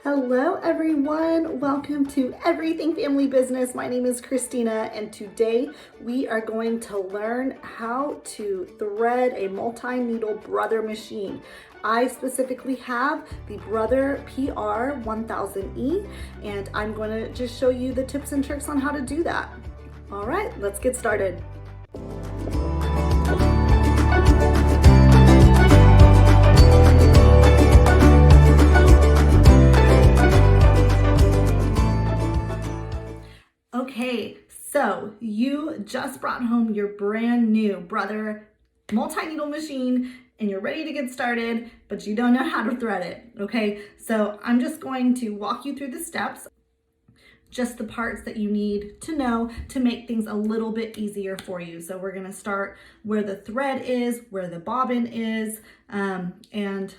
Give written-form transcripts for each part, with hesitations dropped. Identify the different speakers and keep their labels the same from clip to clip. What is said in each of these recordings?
Speaker 1: Hello everyone, welcome to Everything Family Business. My name is Christina and today we are going to learn how to thread a multi-needle brother machine. I specifically have the Brother PR1000e and I'm going to just show you the tips and tricks on how to do that. All right, let's get started. Okay, so you just brought home your brand new Brother multi-needle machine and you're ready to get started, but you don't know how to thread it, okay? So I'm just going to walk you through the steps, just the parts that you need to know to make things a little bit easier for you. So we're gonna start where the thread is, where the bobbin is, and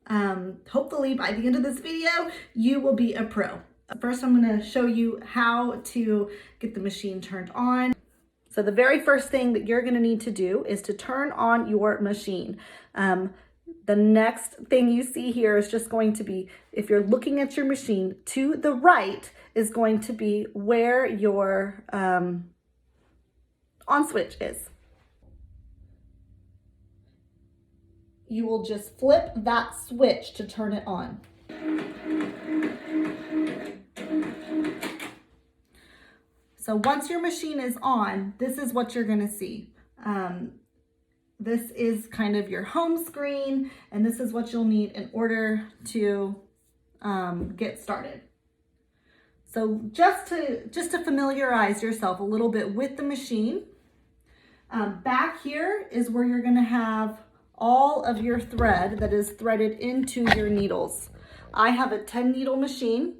Speaker 1: hopefully by the end of this video, you will be a pro. First, I'm going to show you how to get the machine turned on. So the very first thing that you're going to need to do is to turn on your machine. The next thing you see here is just going to be, if you're looking at your machine, to the right is going to be where your on switch is. You will just flip that switch to turn it on. So once your machine is on, this is what you're gonna see. This is kind of your home screen, and this is what you'll need in order to get started. So just to familiarize yourself a little bit with the machine, back here is where you're gonna have all of your thread that is threaded into your needles. I have a 10 needle machine.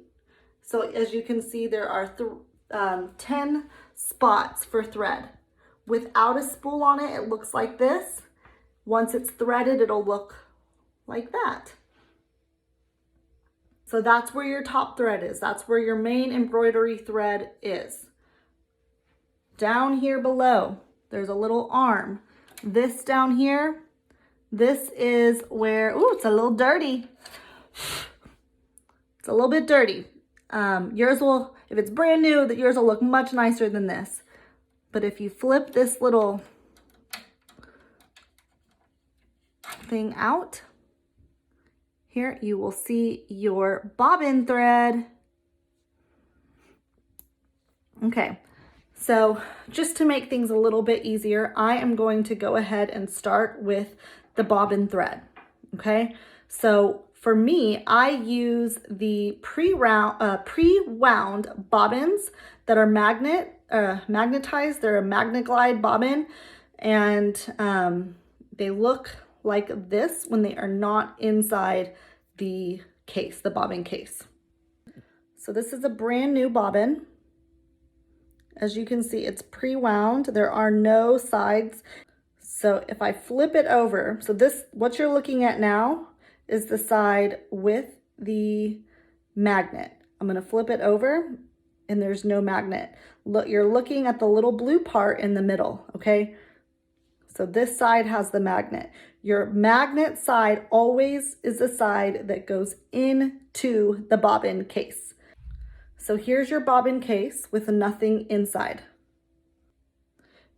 Speaker 1: So as you can see, there are 10 spots for thread. Without a spool on it, it looks like this. Once it's threaded, it'll look like that. So that's where your top thread is. That's where your main embroidery thread is. Down here below, there's a little arm. This down here, this is where, ooh, it's a little dirty. It's a little bit dirty. Yours will, if it's brand new, that yours will look much nicer than this. But if you flip this little thing out, here you will see your bobbin thread. Okay, so just to make things a little bit easier, I am going to go ahead and start with the bobbin thread, okay? So for me, I use the pre-wound bobbins that are magnetized. They're a Magneglide bobbin, and they look like this when they are not inside the case, the bobbin case. So this is a brand new bobbin. As you can see, it's pre-wound. There are no sides. So if I flip it over, so this, what you're looking at now, is the side with the magnet. I'm gonna flip it over and there's no magnet. Look, you're looking at the little blue part in the middle, okay? So this side has the magnet. Your magnet side always is the side that goes into the bobbin case. So here's your bobbin case with nothing inside.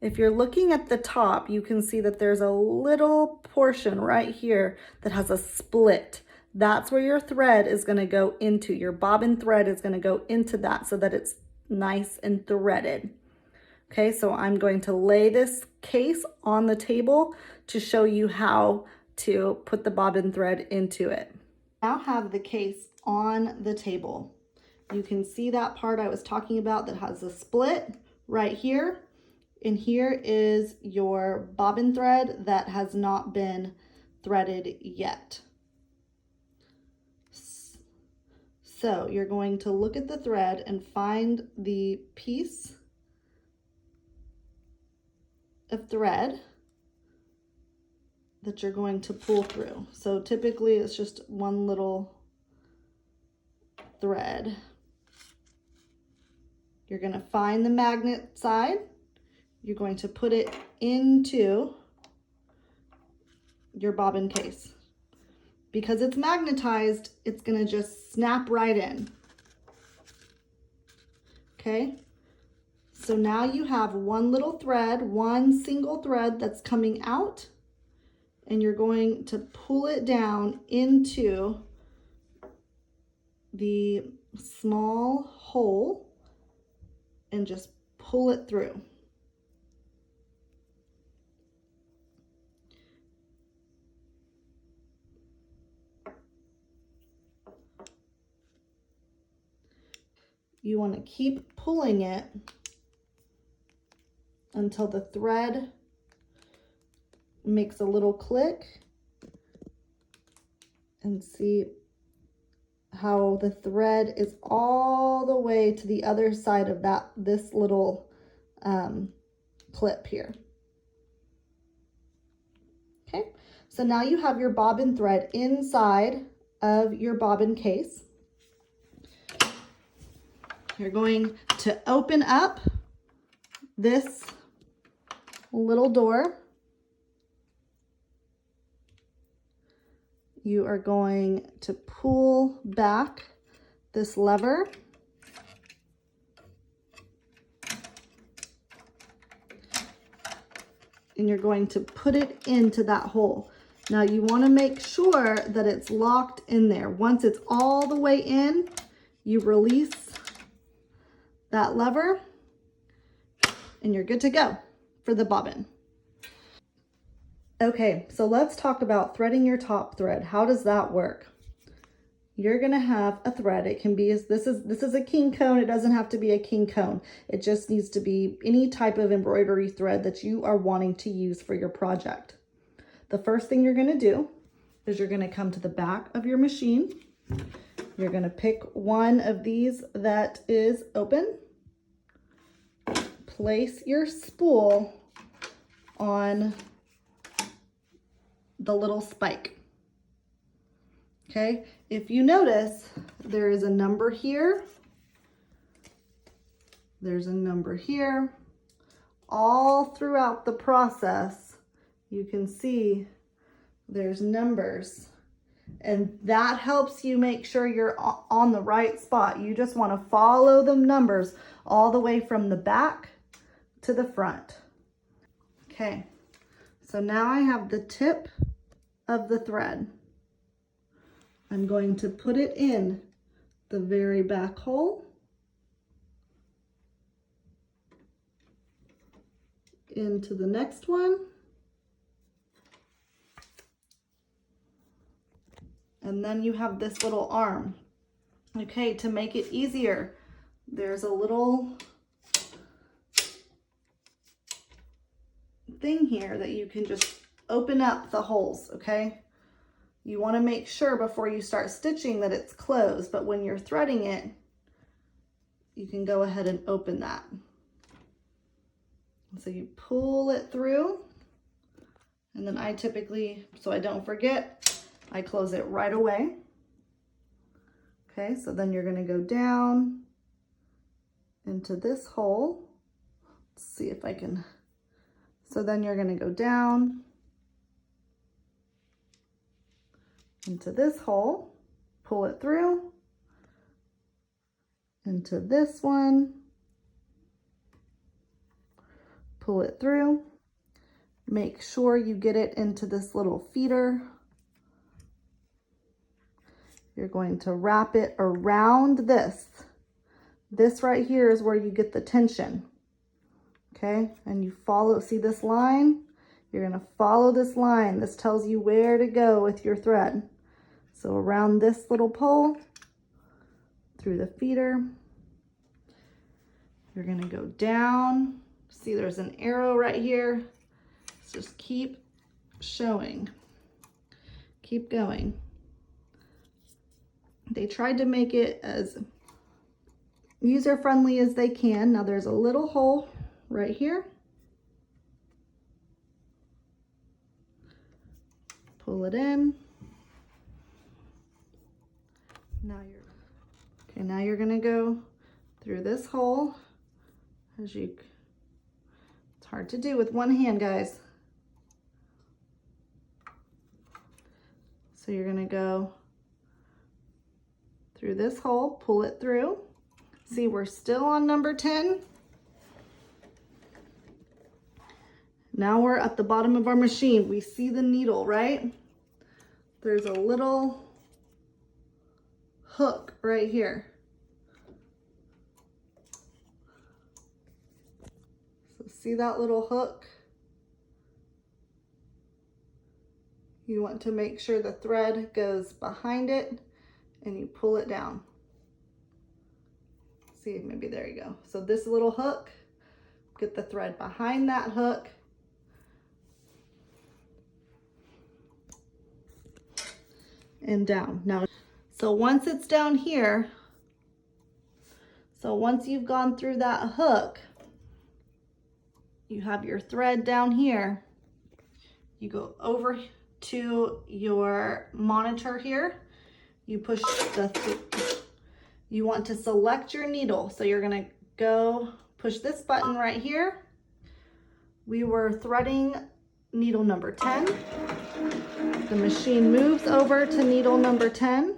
Speaker 1: If you're looking at the top, you can see that there's a little portion right here that has a split. That's where your thread is going to go into. Your bobbin thread is going to go into that so that it's nice and threaded. Okay, so I'm going to lay this case on the table to show you how to put the bobbin thread into it. Now have the case on the table. You can see that part I was talking about that has a split right here. And here is your bobbin thread that has not been threaded yet. So you're going to look at the thread and find the piece of thread that you're going to pull through. So typically it's just one little thread. You're going to find the magnet side. You're going to put it into your bobbin case. because it's magnetized, it's gonna just snap right in. Okay, so now you have one little thread, one single thread that's coming out, and you're going to pull it down into the small hole and just pull it through. You want to keep pulling it until the thread makes a little click, and see how the thread is all the way to the other side of this little clip here. Okay, so now you have your bobbin thread inside of your bobbin case. You're going to open up this little door. You are going to pull back this lever. And you're going to put it into that hole. Now you want to make sure that it's locked in there. Once it's all the way in, you release that lever and you're good to go for the bobbin. Okay, so let's talk about threading your top thread. How does that work? You're gonna have a thread. It can be, this is a king cone. It doesn't have to be a king cone. It just needs to be any type of embroidery thread that you are wanting to use for your project. The first thing you're gonna do is you're gonna come to the back of your machine. You're gonna pick one of these that is open. Place your spool on the little spike. Okay, if you notice, there is a number here. There's a number here. All throughout the process, you can see there's numbers. And that helps you make sure you're on the right spot. You just want to follow the numbers all the way from the back to the front. Okay, so now I have the tip of the thread. I'm going to put it in the very back hole, into the next one, and then you have this little arm. Okay, to make it easier, there's a little thing here that you can just open up the holes, okay? You want to make sure before you start stitching that it's closed, but when you're threading it, you can go ahead and open that. So you pull it through, and then I typically, so I don't forget, I close it right away. Okay, so then you're going to go down into this hole. Let's see if I can. So then you're going to go down into this hole, pull it through, into this one, pull it through, make sure you get it into this little feeder. You're going to wrap it around this. This right here is where you get the tension. Okay, and you follow, see this line? You're gonna follow this line. This tells you where to go with your thread. So around this little pole, through the feeder, you're gonna go down. See, there's an arrow right here. So just keep showing, keep going. They tried to make it as user-friendly as they can. Now there's a little hole right here. Pull it in. Now you're gonna go through this hole. It's hard to do with one hand, guys. So you're gonna go through this hole, pull it through. See, we're still on number 10. Now we're at the bottom of our machine. We see the needle, right? There's a little hook right here. So see that little hook? You want to make sure the thread goes behind it and you pull it down. See, maybe there you go. So this little hook, get the thread behind that hook. And down. Now, so once it's down here, so once you've gone through that hook, you have your thread down here. You go over to your monitor here. You push you want to select your needle. So you're gonna go push this button right here. We were threading needle number 10. The machine moves over to needle number 10.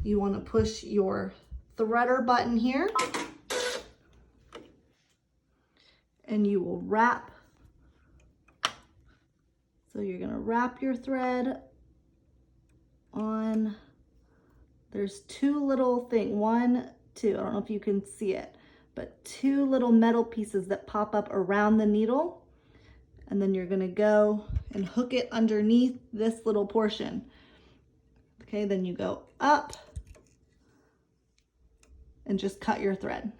Speaker 1: You want to push your threader button here, and you will wrap. So you're going to wrap your thread on, there's two little things, one, two, I don't know if you can see it, but two little metal pieces that pop up around the needle. And then you're gonna go and hook it underneath this little portion. Okay, then you go up and just cut your thread.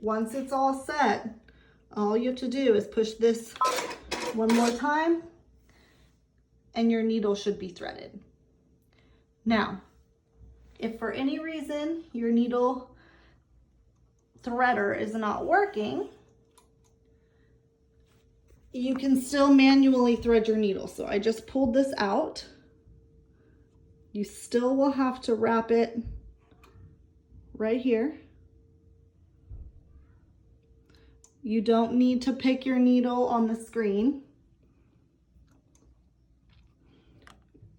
Speaker 1: Once it's all set, all you have to do is push this one more time and your needle should be threaded. Now, if for any reason your needle threader is not working, you can still manually thread your needle. So I just pulled this out. You still will have to wrap it right here. You don't need to pick your needle on the screen.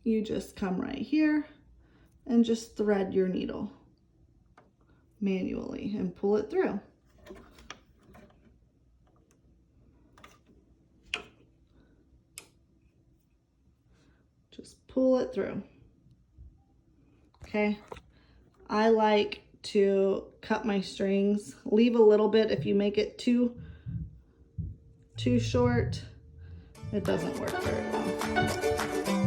Speaker 1: You just come right here and just thread your needle manually and pull it through. Just pull it through. Okay, I like to cut my strings, leave a little bit. If you make it too short, it doesn't work very well.